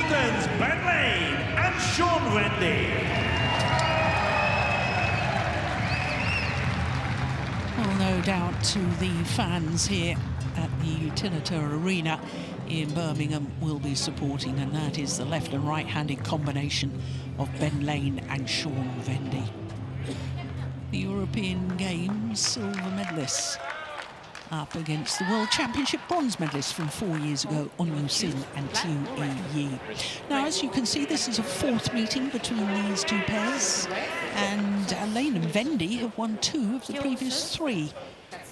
captains Badminton and Vendy. Well, no doubt to the fans here at the Utilita Arena in Birmingham will be supporting, and that is the left and right-handed combination of Ben Lane and Vendy. The European Games silver medalists up against the World Championship bronze medalists from 4 years ago, On Sin and Teo. Now, as you can see, this is a fourth meeting between these two pairs, and Lane and Vendy have won 2 of the previous 3,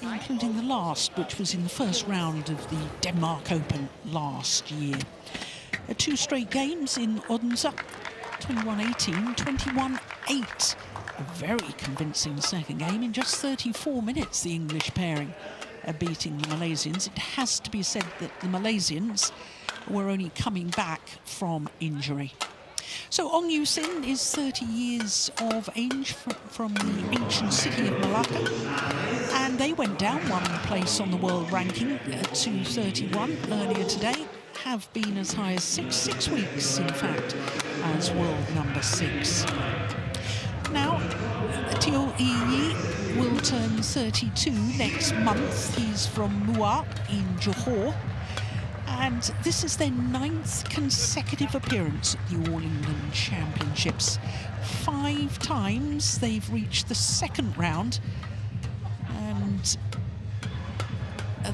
including the last, which was in the first round of the Denmark Open last year. 2 straight games in Odense, 21-18, 21-8. A very convincing second game in just 34 minutes, the English pairing beating the Malaysians. It has to be said that the Malaysians were only coming back from injury. So On Sin is 30 years of age from the ancient city of Malacca, and they went down 1 place on the world ranking to 31 earlier today, have been as high as 6 weeks, in fact, as world number 6. Now, Teo will turn 32 next month. He's from Muar in Johor, and this is their 9th consecutive appearance at the All England Championships. 5 times they've reached the second round, and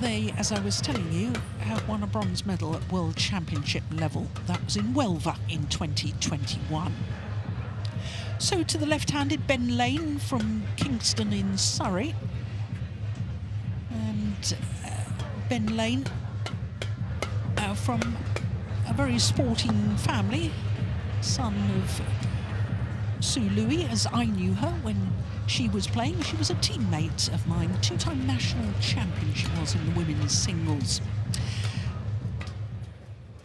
they, as I was telling you, have won a bronze medal at World Championship level. That was in Huelva in 2021. So to the left-handed Ben Lane from Kingston in Surrey. And Ben Lane from a very sporting family, son of Sue Louis, as I knew her when she was playing. She was a teammate of mine, 2-time national champion she was in the women's singles.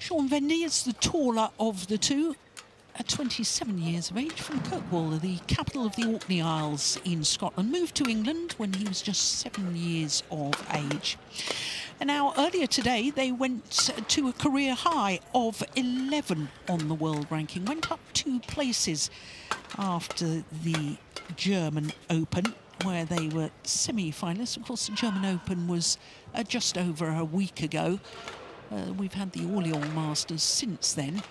Vendy is the taller of the two, at 27 years of age, from Kirkwall, the capital of the Orkney Isles in Scotland. Moved to England when he was just 7 years of age. And now, earlier today, they went to a career high of 11 on the world ranking. Went up 2 places after the German Open, where they were semi-finalists. Of course, the German Open was just over a week ago. We've had the Orléans Masters since then.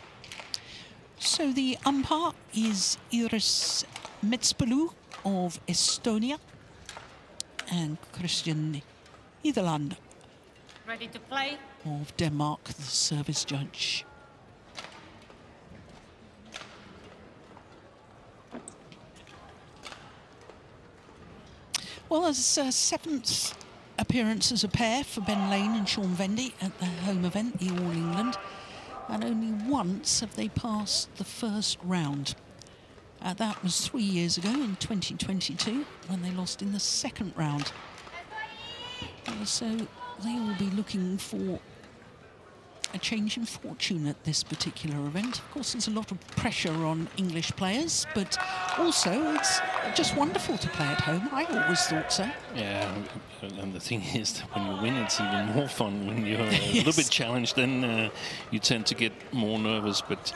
So the umpire is Iris Metspelu of Estonia and Christian Hedeland ready to play of Denmark, the service judge. Well, as 7th appearance as a pair for Ben Lane and Vendy at the home event, the All England. And only once have they passed the first round. That was 3 years ago in 2022, when they lost in the second round. So they will be looking for a change in fortune at this particular event. Of course, there's a lot of pressure on English players, but also it's just wonderful to play at home. I always thought so. Yeah, and the thing is that when you win, it's even more fun. When you're a little bit challenged, then you tend to get more nervous, but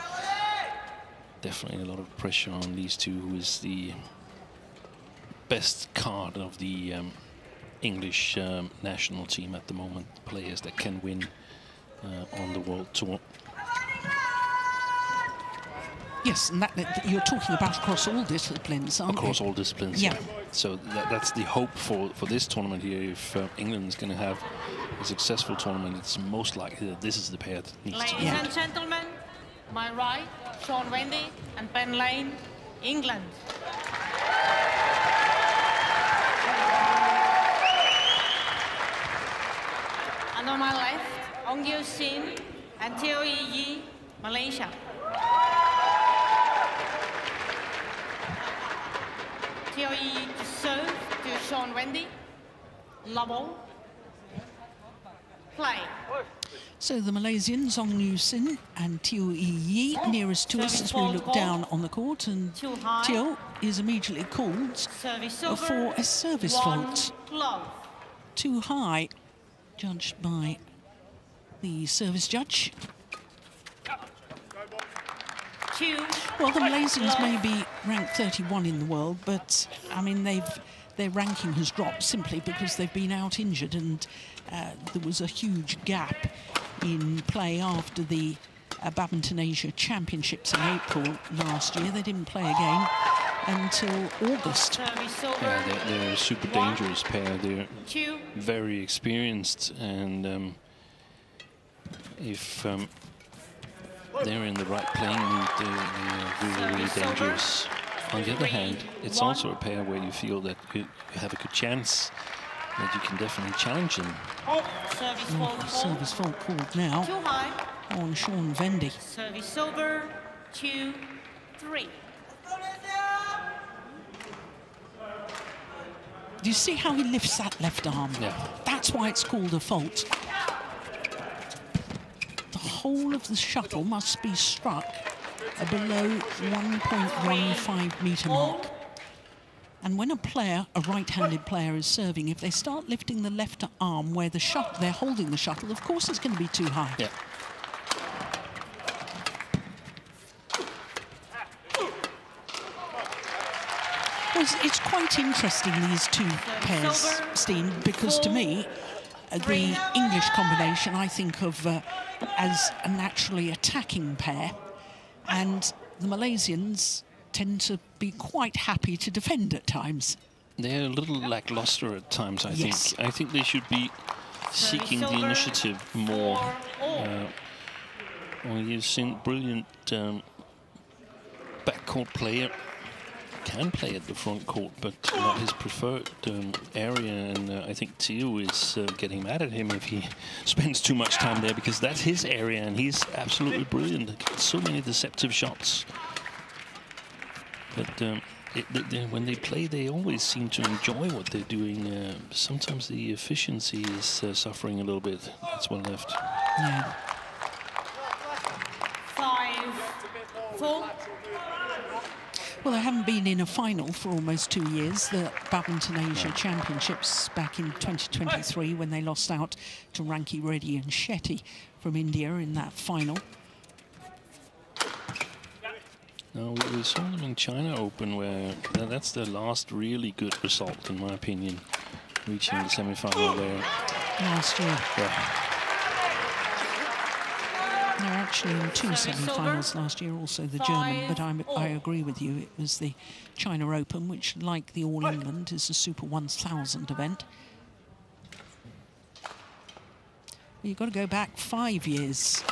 definitely a lot of pressure on these two, who is the best card of the English national team at the moment, players that can win on the World Tour. Yes, and that you're talking about across all disciplines, aren't you? Across all disciplines, yeah. So that's the hope for this tournament here. If England is going to have a successful tournament, it's most likely that this is the pair that needs to win. Ladies and gentlemen, my right, Vendy and Ben Lane, England. And on my left, On Sin and Teo, Malaysia. Teo to serve to Vendy. Level. Play. So the Malaysians, Ong Sin and Teo nearest to us as we look down on the court, and Teo is immediately called for a service fault. Too high, judged by the service judge. 2. Well, the Malaysians may be ranked 31 in the world, but I mean their ranking has dropped simply because they've been out injured, and there was a huge gap in play after the Badminton Asia Championships in April last year. They didn't play again until August. Yeah, they're a super dangerous pair. They're very experienced, and if they're in the right playing mood, they're really, really dangerous. On the other hand, it's also a pair where you feel that you have a good chance that you can definitely challenge them. Service fault called now on Sean Vendy. Service over, 2-3. Do you see how he lifts that left arm? Yeah. That's why it's called a fault. The whole of the shuttle must be struck below 1.15 metre mark. And when a right-handed player is serving, if they start lifting the left arm where they're holding the shuttle, of course it's going to be too high. Yeah. Well, it's quite interesting, these two pairs, Steen, because to me, the English combination I think of as a naturally attacking pair, and the Malaysians tend to be quite happy to defend at times. They're a little lackluster at times, I Yes. think. I think they should be seeking the initiative more. Well, you've seen brilliant backcourt player. Can play at the front court, but not his preferred area, and I think Theo is getting mad at him if he spends too much time there, because that's his area and he's absolutely brilliant. So many deceptive shots. But when they play, they always seem to enjoy what they're doing. Sometimes the efficiency is suffering a little bit. That's one left. Yeah. 5-4. Well, they haven't been in a final for almost 2 years. The Badminton Asia Championships back in 2023, when they lost out to Ranki Reddy and Shetty from India in that final. No, we saw them in China Open, where that's their last really good result, in my opinion, reaching the semi-final there. Last year. Yeah. They were actually in 2 semi-finals last year, also the German, but I agree with you, it was the China Open, which, like the All England, is a Super 1000 event. You've got to go back 5 years,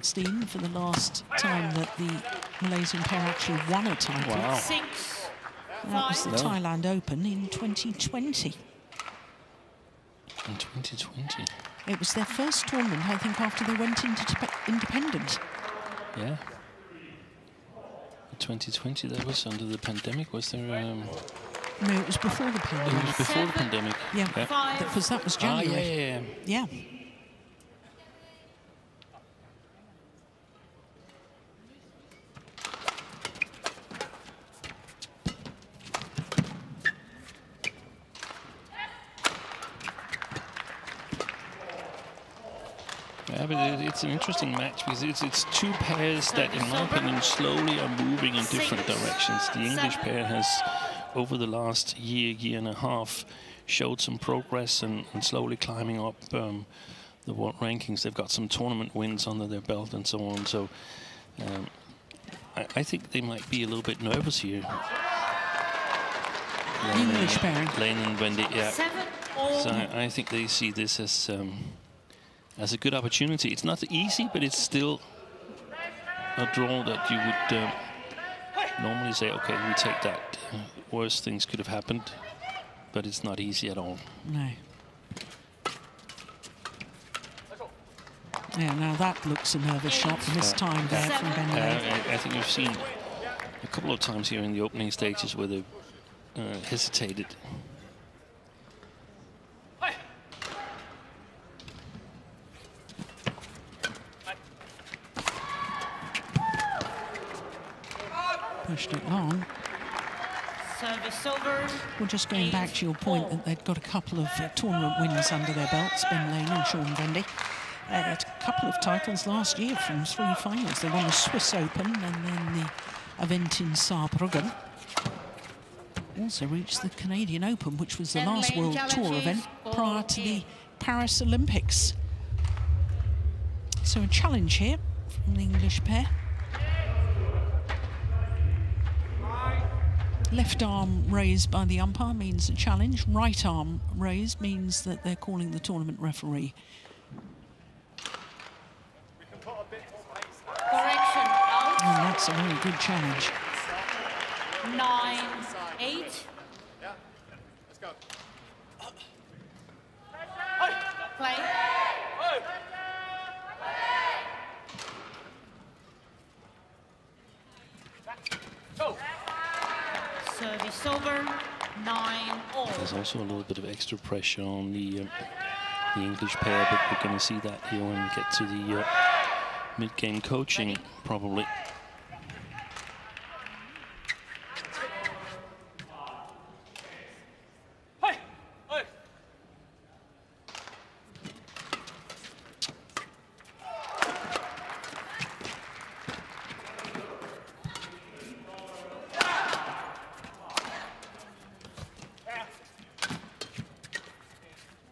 Steen, for the last time that the Malaysian pair actually won a title. Wow. 6-5. That was the Thailand Open in 2020. In 2020. It was their first tournament, I think, after they went into independent. Yeah. In 2020, that was under the pandemic. Was there? No, it was before the It pandemic. was before the pandemic. Yeah, because that was January. Yeah. Yeah. Yeah, but it's an interesting match because it's two pairs that, in my opinion, slowly are moving in different directions. The English pair has, over the last year and a half, showed some progress and slowly climbing up the world rankings. They've got some tournament wins under their belt and so on. So I think they might be a little bit nervous here. English pair. Lane and Vendy, yeah. 7-all. So I think they see this as a good opportunity. It's not easy, but it's still a draw that you would normally say, okay, we take that. Worse things could have happened, but it's not easy at all. No. Yeah, now that looks a nervous shot, this time there from Vendy. I think we've seen a couple of times here in the opening stages where they hesitated. Pushed it long. Service over. Well, just going back to your point that they've got a couple of tournament wins under their belts, Ben Lane and Sean Vendy. They had a couple of titles last year from 3 finals. They won the Swiss Open and then the event in Saarbrücken. Also reached the Canadian Open, which was the last World Tour event prior to the Paris Olympics. So a challenge here from the English pair. Left arm raised by the umpire means a challenge. Right arm raised means that they're calling the tournament referee. Correction out. And that's a very good challenge. 9-8. Let's go. Play. Service over. 9-all. There's also a little bit of extra pressure on the English pair, but we're going to see that here when we get to the mid-game coaching, probably.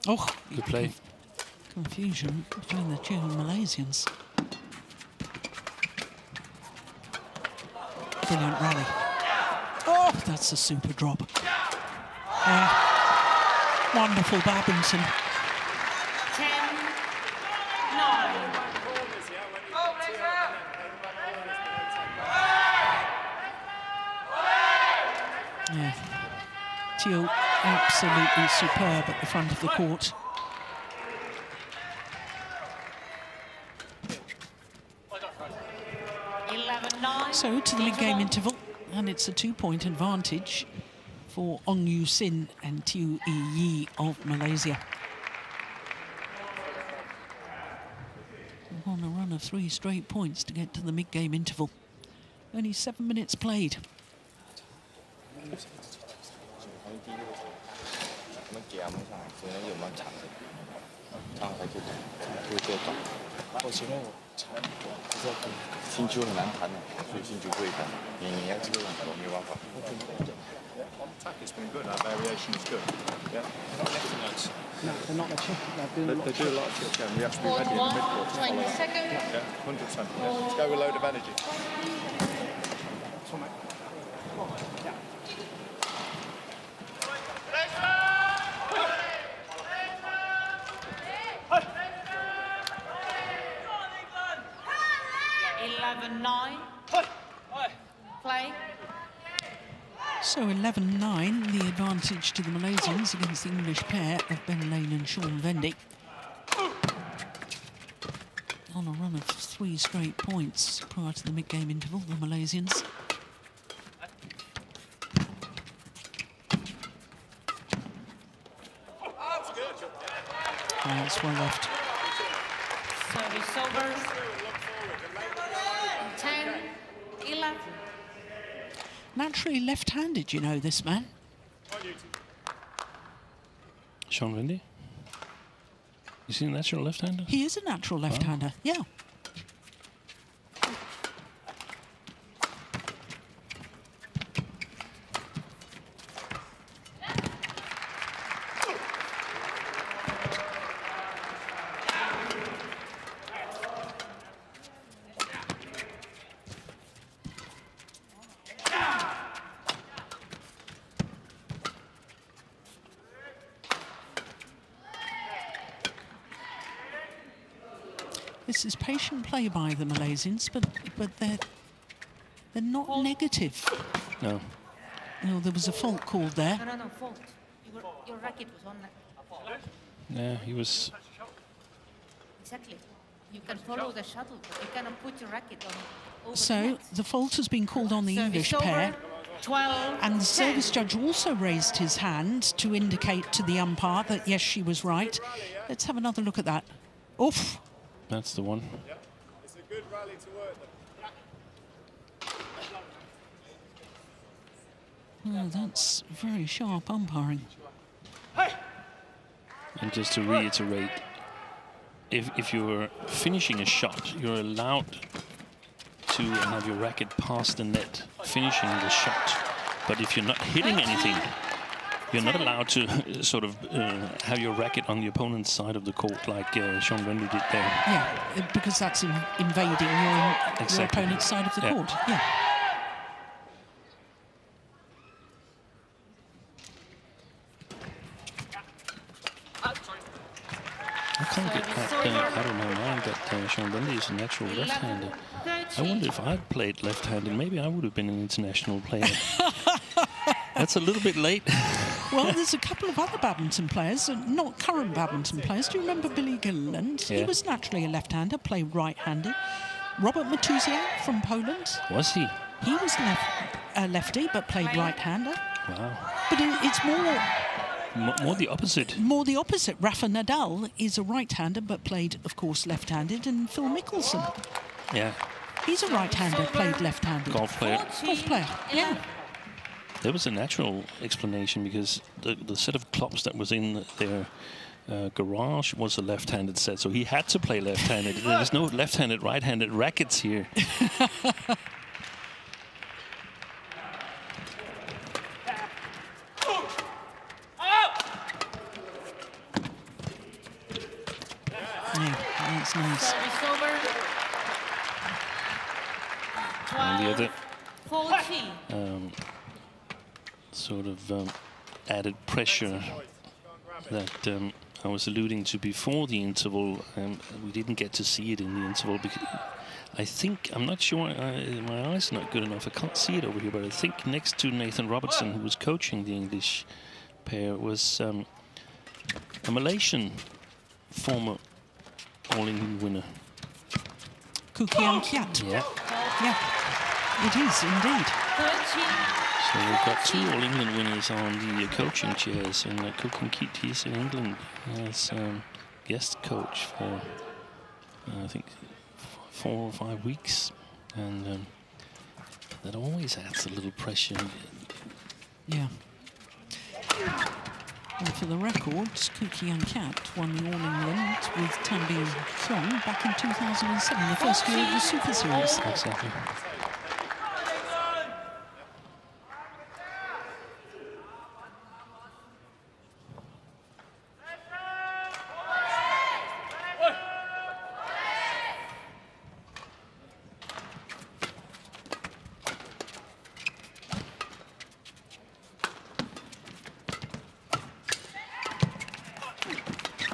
Oh, Good play. Confusion between the two Malaysians. Brilliant rally. Oh, that's a super drop. Wonderful badminton. 10-9. Yeah. Teo absolutely superb at the front of the court. So to the mid-game interval, and it's a 2-point advantage for Ong Yu Sin and Teo Yi of Malaysia. On a run of 3 straight points to get to the mid-game interval. Only 7 minutes played. It's been good, our variation is good. Yeah. No, they're not. They're doing They do a lot of chip game. We have to be ready in the mid-court to follow. 20 seconds. Yeah, 100%. Yeah. Let's go with a load of energy. Play. So 11-9, the advantage to the Malaysians against the English pair of Ben Lane and Sean Vendy. On a run of 3 straight points prior to the mid-game interval, the Malaysians. That's well left. Service over. 10-11. Naturally left-handed, you know, this man. Sean Vendy? Is he a natural left-hander? He is a natural left-hander, yeah. This is patient play by the Malaysians, but they're not negative. No. No, there was a fault called there. No, fault. Your racket was on that. Yeah, he was. Exactly. You can follow the shuttle, but you cannot put your racket on over the So net. the fault has been called on the Service English pair. 12, And the 10. service judge also raised his hand to indicate to the umpire that, yes, she was right. Let's have another look at that. Oof. That's the one. Yeah. It's a good rally to work them. Oh, that's very sharp umpiring. And just to reiterate, if you're finishing a shot, you're allowed to have your racket past the net, finishing the shot. But if you're not hitting anything, you're not allowed to sort of have your racket on the opponent's side of the court like Sean Vendy did there. Yeah, because that's invading your opponent's side of the court. Yeah. I can't get that out of my mind that Sean Vendy is a natural left-hander. I wonder if I had played left-handed, maybe I would have been an international player. That's a little bit late. Well, there's a couple of other badminton players, not current badminton players. Do you remember Billy Gilliland? Yeah. He was naturally a left-hander, played right-handed. Robert Matusiak from Poland. Was he? He was lefty, but played right-hander. Wow. But it's More the opposite. more the opposite. Rafa Nadal is a right-hander, but played, of course, left-handed. And Phil Mickelson, Yeah. he's a right-hander, played left-handed. Golf player. Golf player, yeah. There was a natural explanation because the set of clubs that was in their garage was a left-handed set, so he had to play left-handed. There's no left-handed, right-handed rackets here. Yeah, that's nice. Service over. And the other 14. sort of added pressure that I was alluding to before the interval. We didn't get to see it in the interval because I think, I'm not sure, my eyes are not good enough. I can't see it over here, but I think next to Nathan Robertson, who was coaching the English pair, was a Malaysian former All-England winner. Kukian Kiat. Yeah. Yeah, it is indeed. 13. So we've got 2 All-England winners on the coaching chairs, and Kukian Kiat, he's in England as guest coach for, I think, 4 or 5 weeks. And that always adds a little pressure. Yeah. And for the records, Kukian Kiat won the All-England with Tan Binh Khiong back in 2007, the first year of the Super Series. Exactly.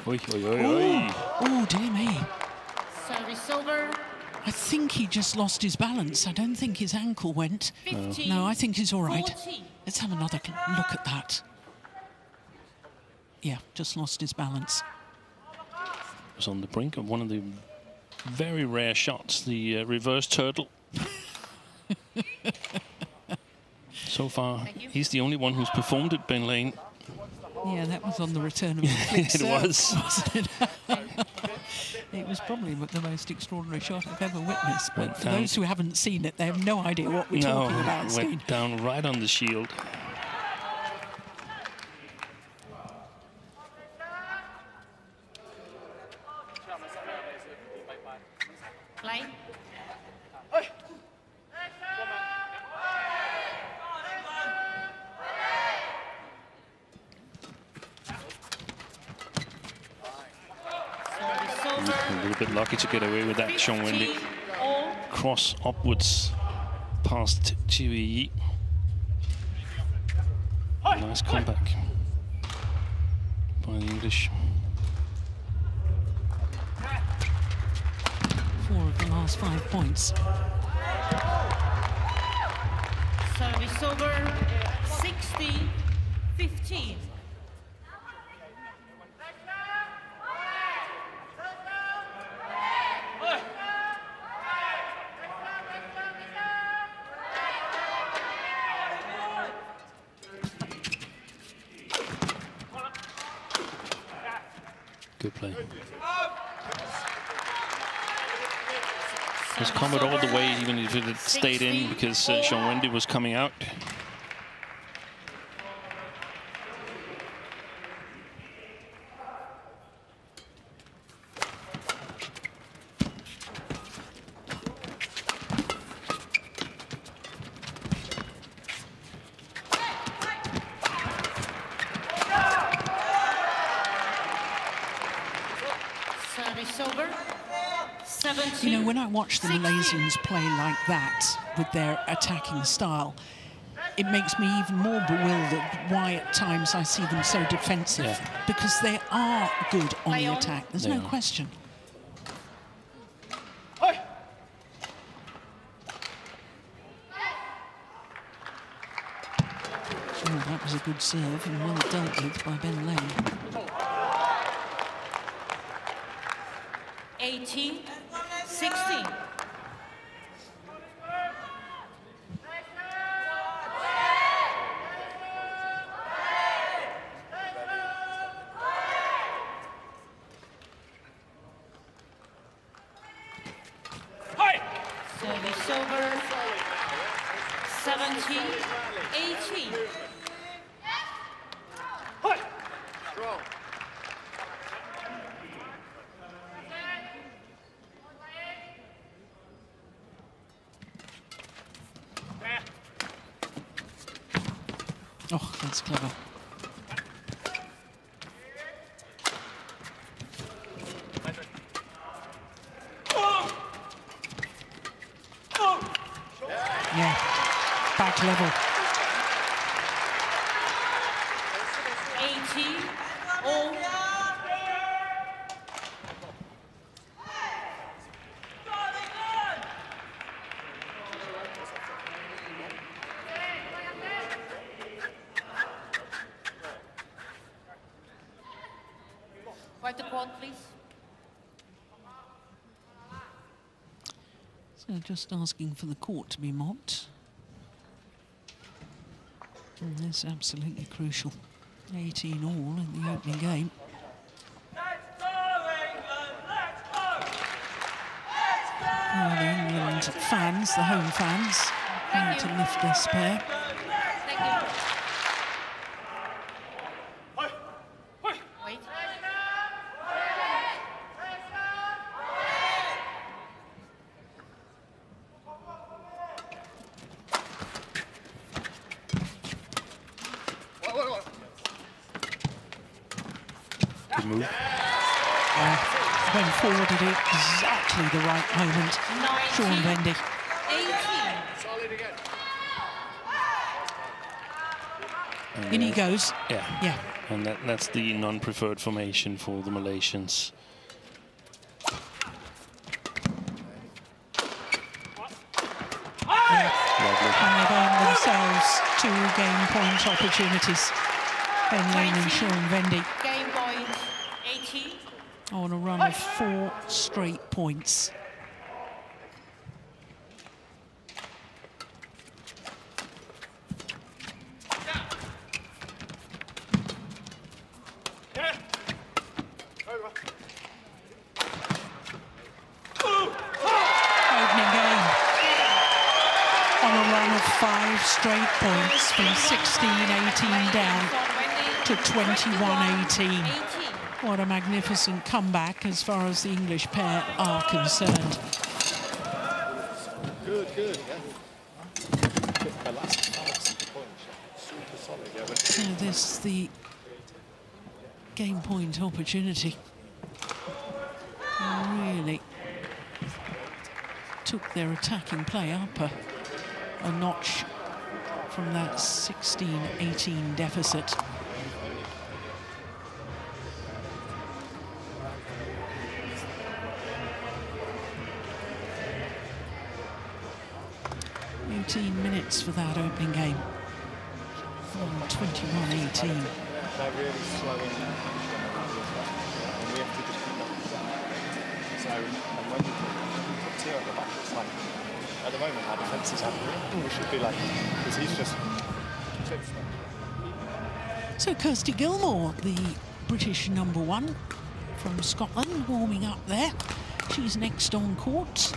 Oi, oi, oi, oi. Oh, dear me. Service over. I think he just lost his balance. I don't think his ankle went. 15. No, I think he's all right. 14. Let's have another look at that. Yeah, just lost his balance. Was on the brink of one of the very rare shots, the reverse turtle. So far, he's the only one who's performed it, Ben Lane. Yeah, that was on the return of the flick It serve, was. wasn't it? It was probably the most extraordinary shot I've ever witnessed. But for those who haven't seen it, they have no idea what we're talking about. No, went down right on the shield. Play. A little bit lucky to get away with that, Sean Wendy. 15. All. Cross upwards past Yi. Nice comeback by the English. 4 of the last 5 points. Service over. 60-15. Good play. It's covered all the way, even if it had stayed in, because Sean Wendy was coming out. You know, when I watch the Malaysians play like that with their attacking style, it makes me even more bewildered why at times I see them so defensive, because they are good on the attack. There's no question. Oh, that was a good serve and well dealt with by Ben Lane. 18-16. Service over. 17-18. Oh, that's clever. Yeah, back level. 18-all. Quite the court, please. So just asking for the court to be mopped. And that's absolutely crucial. 18 all in the opening game. Oh, the England fans, the home fans, going to lift this pair. Thank you. Wait. Good move. Went forward at exactly the right moment. Sean Vendy. 18. In he goes. Yeah. Yeah. And that's the non-preferred formation for the Malaysians. Lovely. And they've earned themselves 2 game point opportunities. Ben Lane and Sean Vendy Game point 18. on a run of 4 straight points. Opening game on a run of 5 straight points from 16-18 down to 21-18. 18. What a magnificent comeback as far as the English pair are concerned. Good, yeah. The last 5 points, super solid, yeah. So this the game point opportunity. Really took their attacking play up a notch from that 16-18 deficit. Minutes for that opening game. 21-18. They're really slowing down. And we have to just keep up with that. So, and when you put Tio at the back, it's like, at the moment, our defence is unreal. We should be like, because he's just... So Kirsty Gilmore, the British #1 from Scotland, warming up there. She's next on court.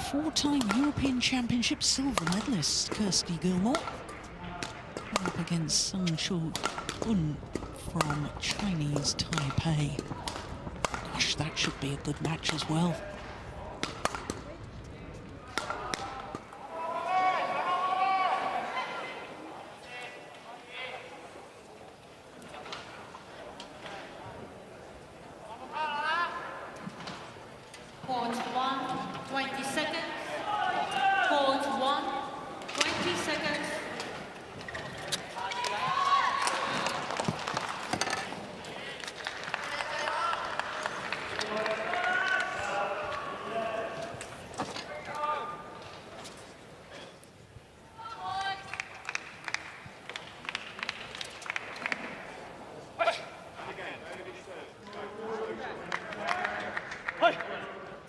4-time European Championship silver medalist, Kirsty Gilmore. Up against Sung Chul-un from Chinese Taipei. Gosh, that should be a good match as well. Court seconds.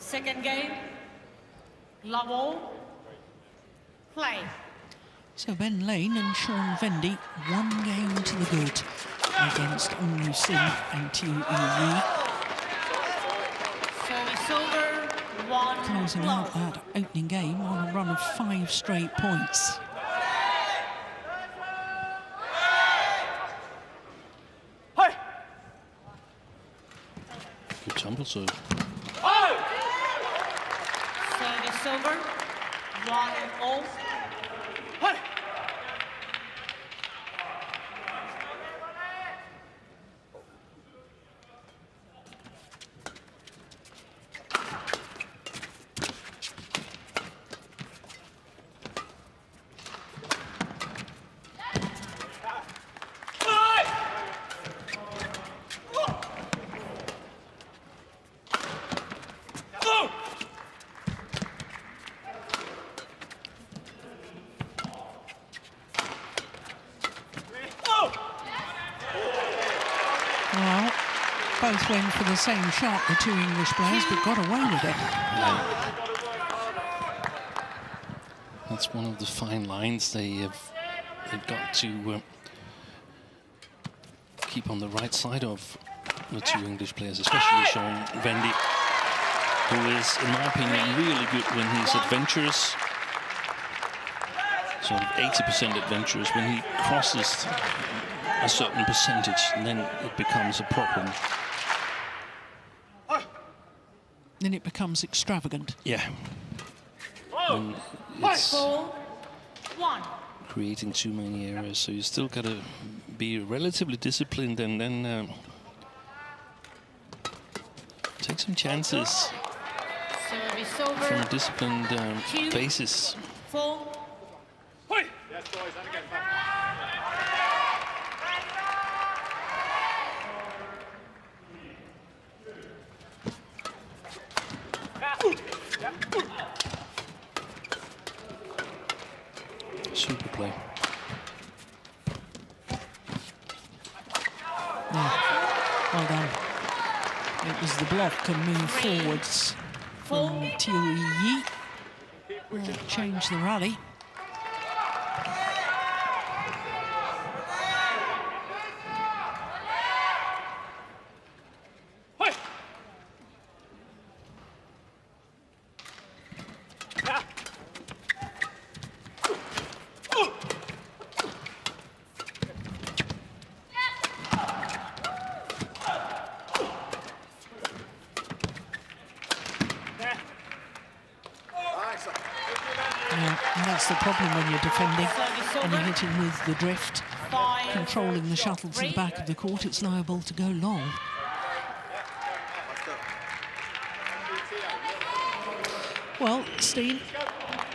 Second game, love all, play. So Ben Lane and Sean Vendy, 1 game to the good against Ong Yusin and Tiu Yi. Service over, 1 Closing out that opening game on a run of 5 straight points. Good tumble serve. Service over, 1-all. Well, both went for the same shot, the 2 English players, but got away with it. That's one of the fine lines they've got to keep on the right side of the 2 English players, especially Sean Vendy, who is, in my opinion, really good when he's adventurous, sort of 80% adventurous. When he crosses a certain percentage, and then it becomes a problem. Then it becomes extravagant. Yeah. And it's 4-1. creating too many errors, so you still got to be relatively disciplined and then take some chances Service from over, a disciplined basis. 4. Super play. Well done. It was the block and move forwards from Tiu Yi. Change the rally. And that's the problem when you're defending and you're hitting with the drift, controlling the shuttle to the back of the court. It's liable to go long. Well, Steen,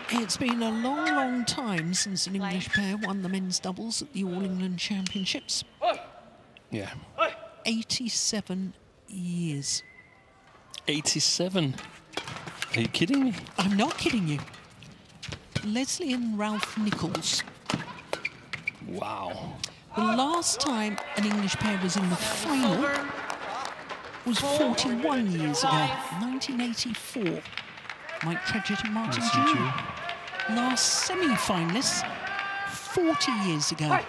it's been a long, long time since an English pair won the men's doubles at the All England Championships. Yeah. 87 years. 87? Are you kidding me? I'm not kidding you. Leslie and Ralph Nichols. Wow. The last time an English pair was in the final was 41 years ago, 1984. Mike Tredget and Martin Dew. Last semi-finalists, 40 years ago.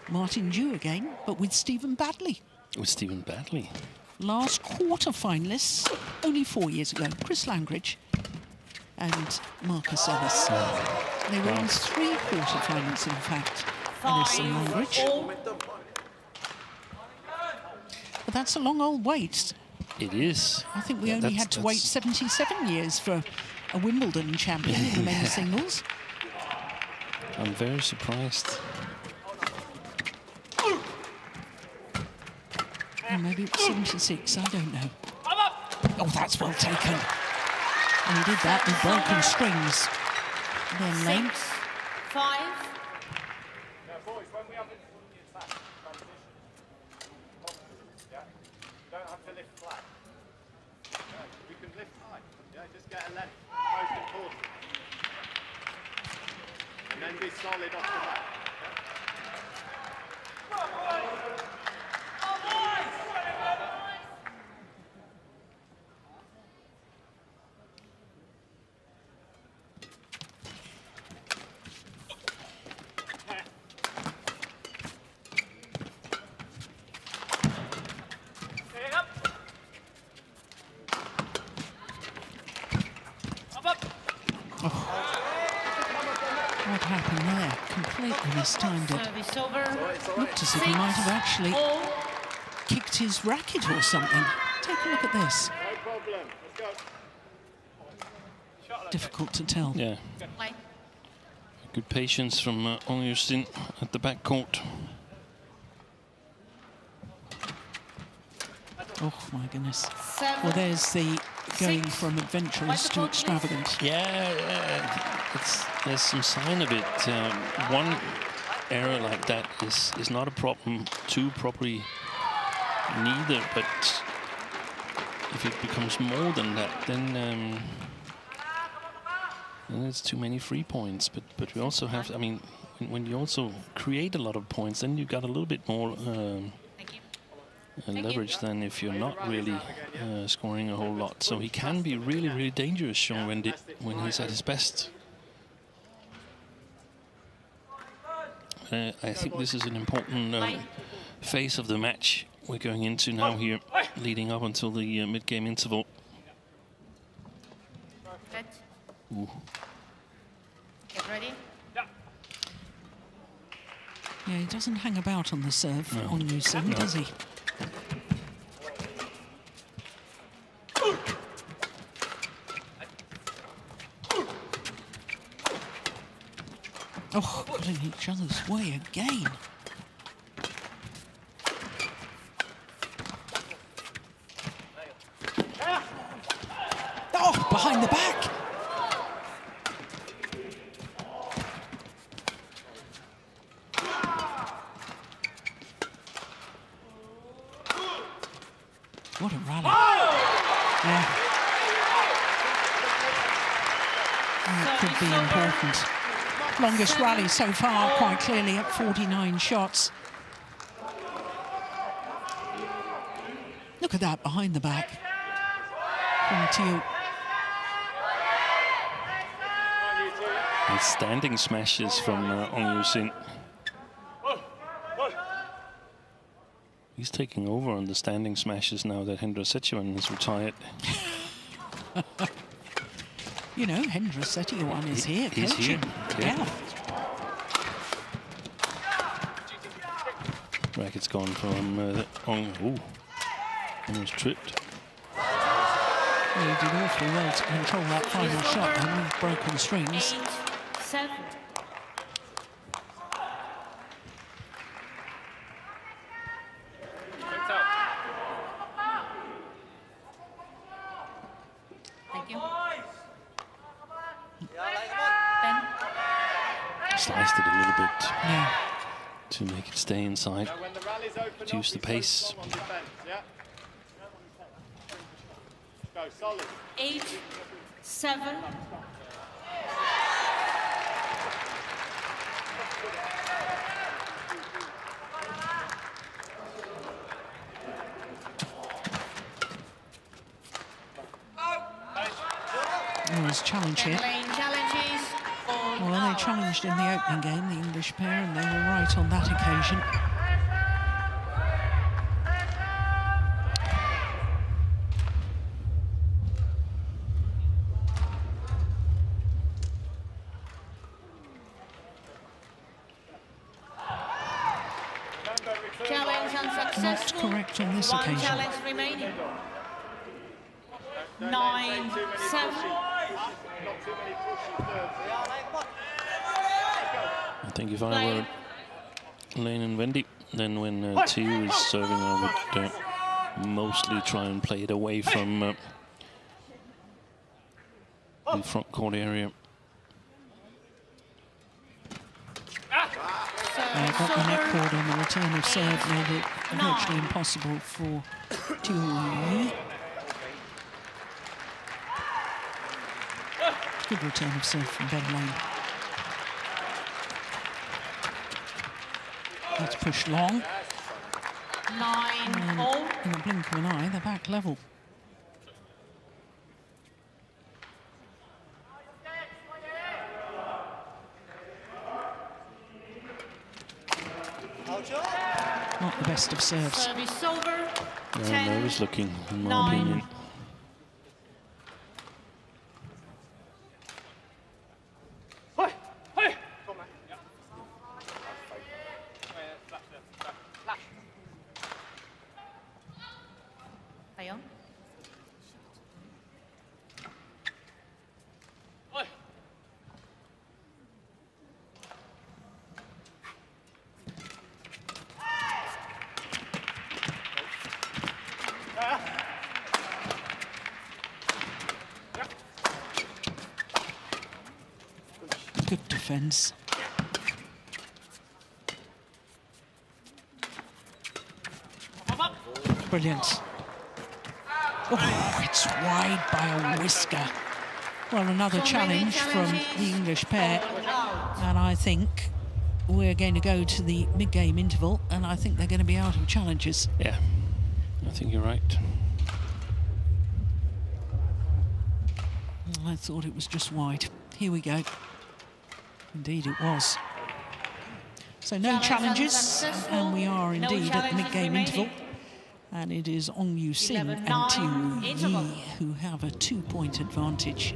Martin Dew again, but with Stephen Badley. With Stephen Badley. Last quarter-finalists, only 4 years ago. Chris Langridge and Marcus Ellis. They were in 3 quarter-finals, in fact, Ellis and Langridge. But that's a long old wait. It is. I think we only had to wait 77 years for a Wimbledon champion in the men's singles. I'm very surprised. Or maybe it was 76, I don't know. Oh, that's well taken. And he did that with broken strings. Then Lane. 5. Now, boys, when we have it on the attack, transition, yeah, you don't have to lift flat. Yeah, we can lift high. Yeah, just get a left, most important. And then be solid off the back. What happened there? Completely mistimed it. Service over. Looked as if he might have actually kicked his racket or something. Take a look at this. No problem. Let's go. Difficult to tell. Yeah, Play. good patience from Ong Yusin at the back court. Oh my goodness. 7. Well, there's the going 6. from adventurous to extravagant. Yeah, there's some sign of it. One error like that is not a problem. Two probably neither. But if it becomes more than that, then it's too many free points. But we also have. I mean, when you also create a lot of points, then you got a little bit more. Leverage than if you're not really scoring a whole lot. So he can be really, really dangerous, Sean Vendy, when he's at his best. I think this is an important phase of the match we're going into now here, leading up until the mid-game interval. Set. Ooh. Get ready. Yeah, he doesn't hang about on the serve on Yusin, does he? Oh, got in each other's way again. Oh, behind the back. What a rally. Yeah. That could be important. Longest rally so far, quite clearly, at 49 shots. Look at that behind the back from Teo. And standing smashes from Ong Yusin. He's taking over on the standing smashes now that Hendra Setchuan is retired. You know, Hendra Setchuan is here He's coaching. here. Yeah. Racket's gone from Ong. Ooh, almost tripped. Well, he did awfully well to control that final shot then with broken strings. 8, 7. Thank you. 10. Sliced it a little bit Yeah. to make it stay inside. Now, when the rally's open Reduce the up, pace. on defense, yeah? Go, solid. 8, 7. Oh, there's a challenge here. Lane challenges. Well, they challenged in the opening game, the English pair, and they were right on that occasion. Challenge Not unsuccessful. correct on this One occasion. challenge remaining. 9, 7. I think if I were Lane and Vendy, then when Teo is serving, I would mostly try and play it away from the front court area. got the net cord on the return of serve, made it virtually impossible for Tiu. Good return of serve from Ben Lane. That's pushed long. 9-all. In the blink of an eye, they're back level. Not the best of serves. Service over. Yeah, nervous looking, in my opinion. Good defence. Brilliant. Oh, it's wide by a whisker. Well, another challenge from the English pair. And I think we're going to go to the mid-game interval, and I think they're going to be out of challenges. Yeah, I think you're right. I thought it was just wide. Here we go. Indeed it was. So no challenges, and we are indeed at the mid-game interval. And it is Ong Yu Sin and Tiu Yi who have a 2-point advantage.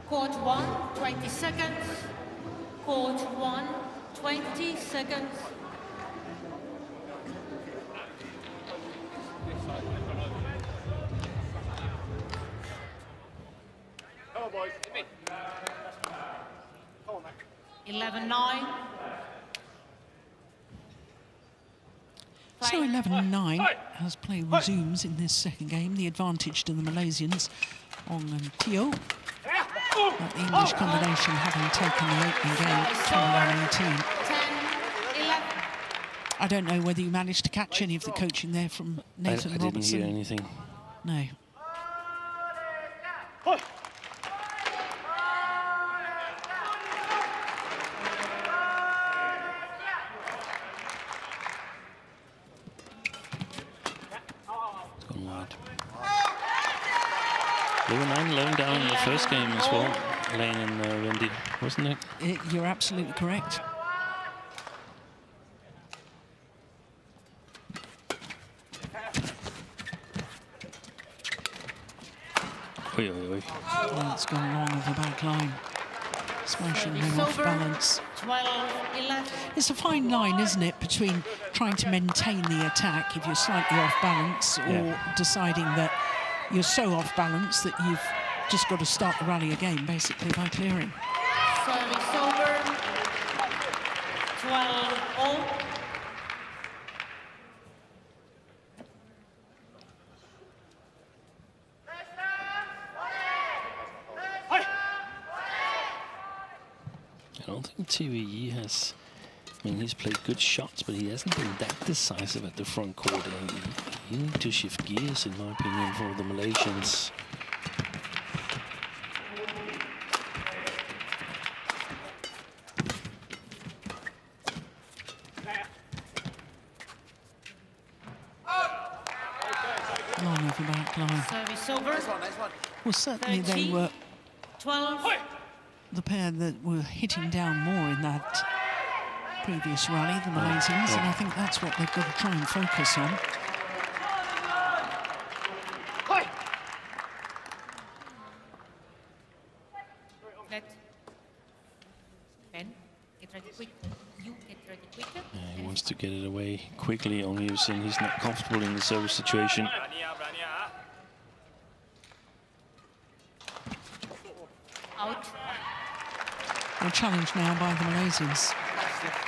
Court 1, 20 seconds. Court 1, 20 seconds. Come on, boys. 11-9. So 11-9 as play resumes in this second game. The advantage to the Malaysians, Ong and Tio. But the English combination having taken the opening game 21-18. I don't know whether you managed to catch any of the coaching there from Nathan I Robertson. didn't hear anything. No. It's gone wide. They were 9-11 down in the first game as well, Lane and Vendy, wasn't it? You're absolutely correct. Oi, oi, oi. Oh, it's gone long of the back line. Smashing them off balance. 12-11. It's a fine line, isn't it, between trying to maintain the attack if you're slightly off balance, or deciding that you're so off balance that you've just got to start the rally again, basically, by clearing. Service over. 12-all. I don't think TVE has, I mean, he's played good shots, but he hasn't been that decisive at the front court. He need to shift gears, in my opinion, for the Malaysians. Long of the back line. Service over. Well, certainly they were 12. the pair that were hitting down more in that previous rally, the Malaysians, and I think that's what they've got to try and focus on. to get it away quickly. Ong Yusin, he's not comfortable in the service situation. Out. Well, challenged now by the Malaysians.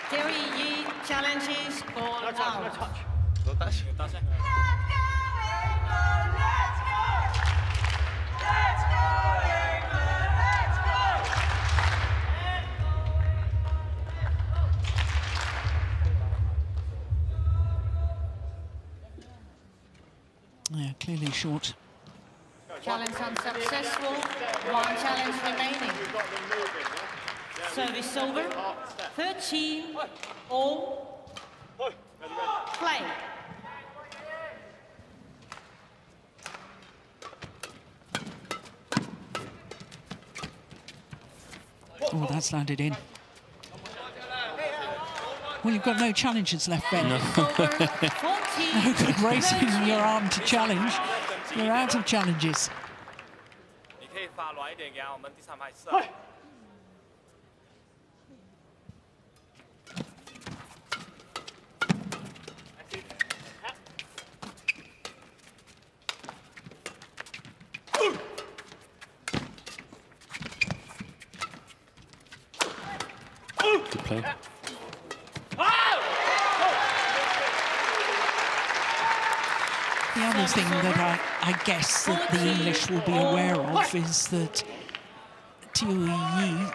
Terry Yi challenges ball out. Yeah, clearly short. Challenge unsuccessful. One challenge remaining. Service over. 13 all. Play. Oh, that's landed in. Well, you've got no challenges left, Ben. No. No good raising your arm to challenge. You're out of challenges. Good play. The other thing that I guess that the English will be aware of is that Teo Yi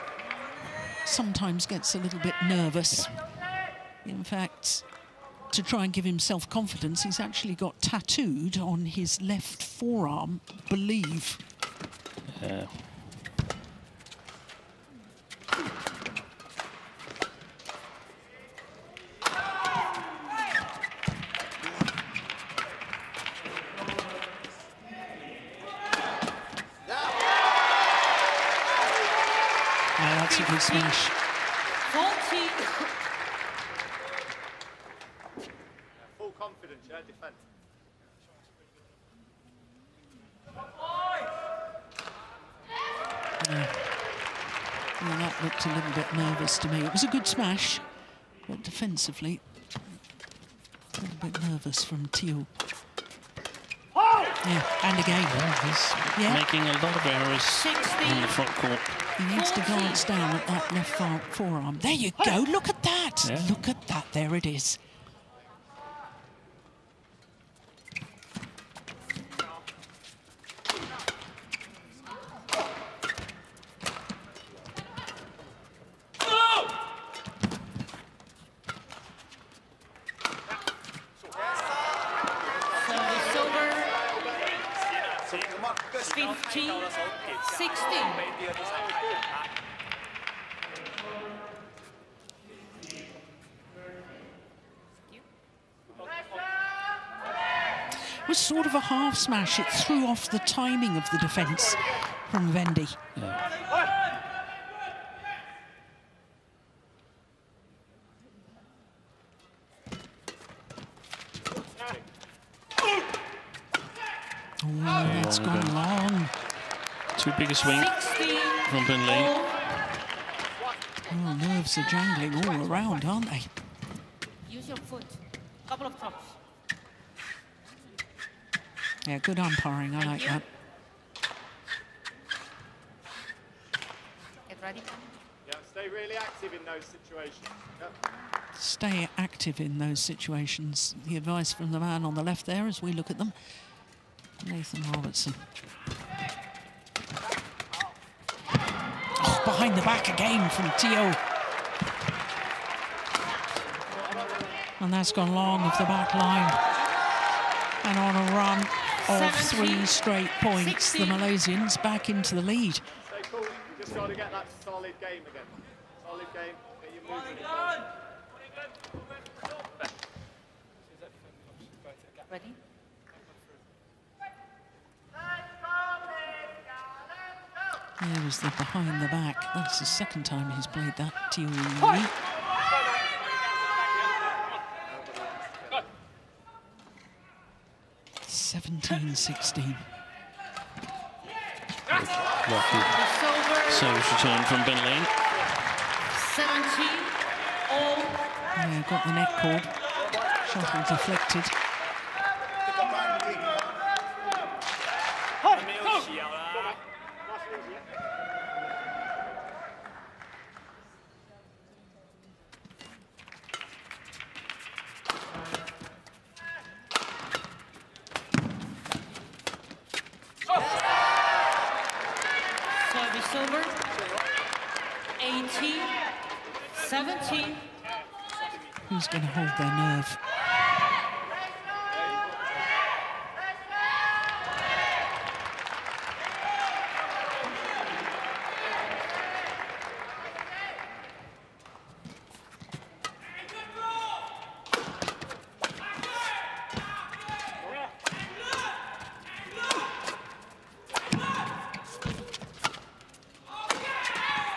sometimes gets a little bit nervous. In fact, to try and give himself confidence, he's actually got tattooed on his left forearm, believe. That's a good smash. 40. Full confidence, yeah, defense. Well, that looked a little bit nervous to me. It was a good smash, but defensively, a little bit nervous from Teo. Yeah, and again. He's making a lot of errors in the front court. He needs to glance down at that left forearm. There you go, look at that. Yeah. Look at that, there it is. Service over. 15, 16. It was sort of a half smash. It threw off the timing of the defence from Vendy. Oh, that's gone long. Too big a swing 16 from Ben Lane. all. Oh, nerves are jangling all around, aren't they? Use your foot. Couple of drops. Yeah, good umpiring. I like that. Get ready. Yeah, stay really active in those situations. Yep. Stay active in those situations. The advice from the man on the left there as we look at them. Nathan Robertson. Oh, behind the back again from Teo. And that's gone long of the back line. And on a run of 3 straight points, the Malaysians back into the lead. Stay cool. You just got to get that solid game again. Solid game. Get you moving. Ready? There was the behind the back. That's the second time he's played that. Teo Yi. (17-16). Lucky service return from Ben Lane. 17 all. Yeah, got the net cord. Shuttle deflected. Service over. 18, 17. Who's going to hold their nerve?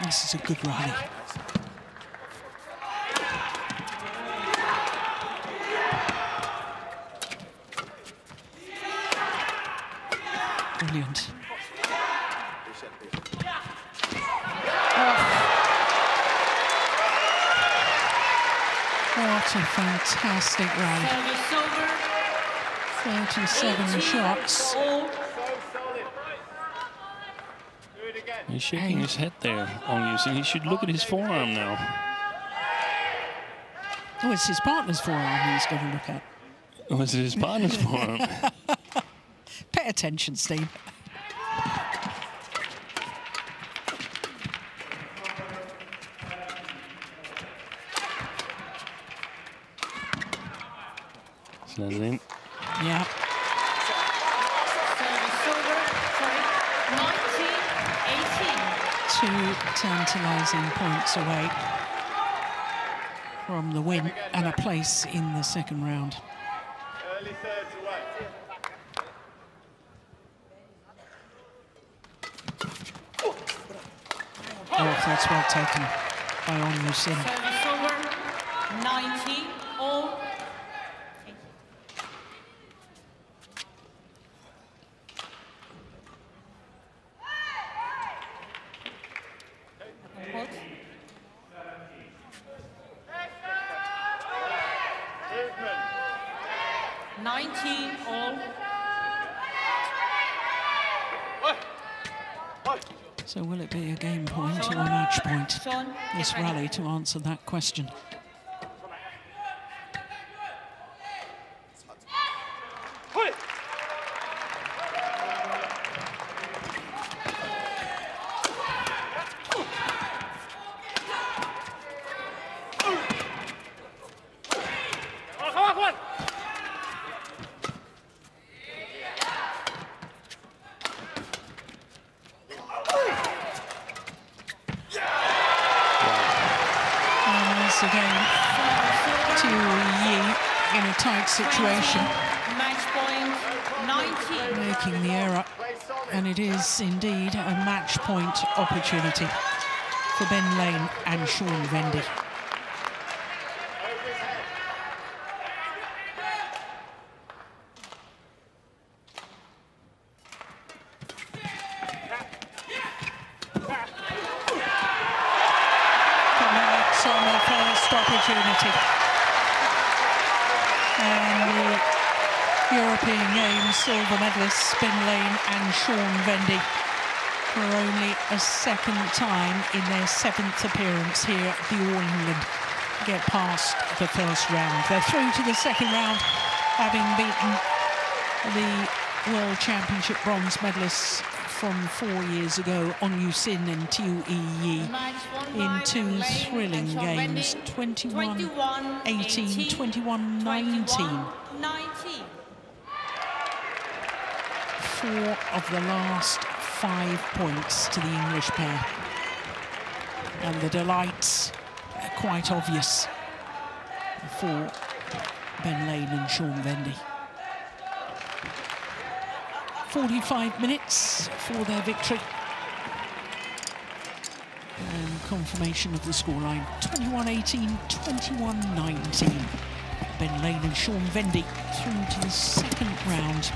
This is a good rally. Brilliant. What a fantastic rally. Service over. 37 shots. He's shaking his head there on you, so he should look at his forearm now. Oh, it's his partner's forearm he's going to look at. Oh, is it his partner's forearm? Pay attention, Steve. So that's in. Yeah. Service over. Sorry. 19, 18. 2 tantalising points away from the win and a place in the second round. Early thirds away. Oh, that's well taken by On Yusin. Service over. 19, all. Hold. 19 all. So will it be a game point or a match point? Sean, This get ready. rally to answer that question. Once again, to Yi in a tight situation, Match point 19. making the error, and it is indeed a match point opportunity for Ben Lane and Sean Vendy. Climax on their first opportunity. And the European Games silver medalists Ben Lane and Sean Vendy for only a second time in their 7th appearance here at the All England get past the first round. They're through to the second round, having beaten the World Championship bronze medalists from 4 years ago, On Yusin and Tiu Yi, Match won in by 2 Lane thrilling and Sean games, Vendy. 21-18, 21-19. 19. 4 of the last 5 points to the English pair. And the delights are quite obvious for Ben Lane and Sean Vendy. 45 minutes for their victory. And confirmation of the scoreline, 21-18, 21-19. Ben Lane and Sean Vendy through to the second round.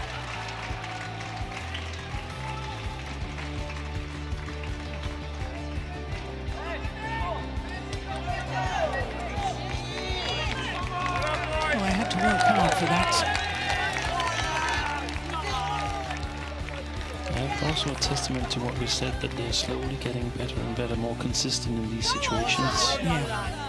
Also a testament to what we said, that they're slowly getting better and better, more consistent in these situations. Yeah.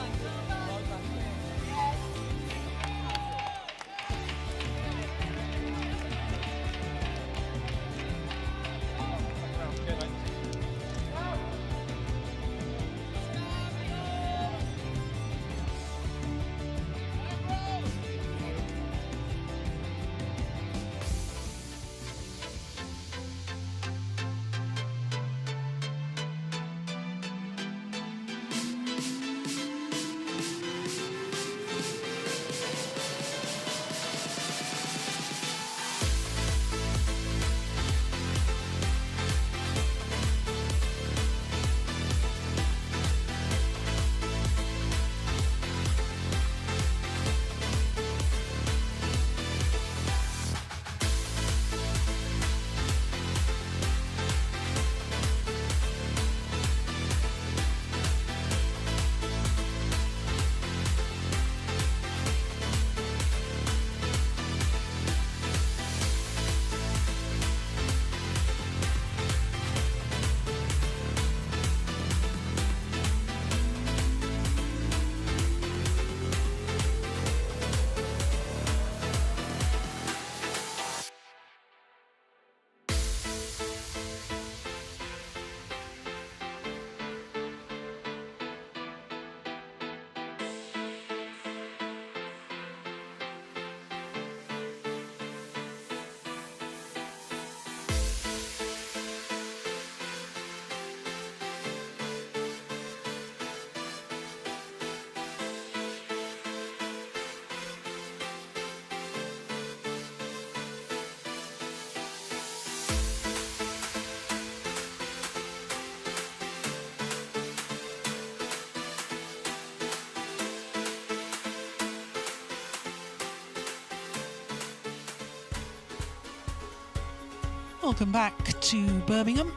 Welcome back to Birmingham,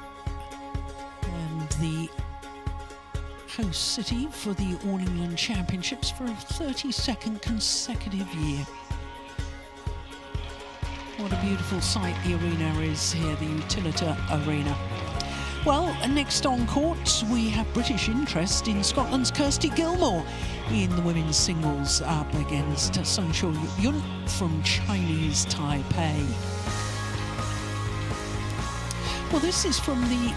and the host city for the All England Championships for a 32nd consecutive year. What a beautiful sight the arena is here, the Utilita Arena. Well, next on court, we have British interest in Scotland's Kirsty Gilmore in the women's singles up against Sengshu Yun from Chinese Taipei. Well, this is from the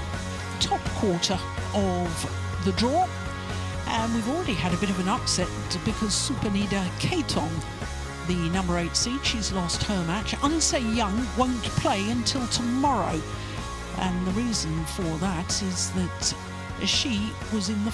top quarter of the draw, and we've already had a bit of an upset because Supanida Kaitong, the number 8 seed, she's lost her match. Unse Young won't play until tomorrow, and the reason for that is that she was in the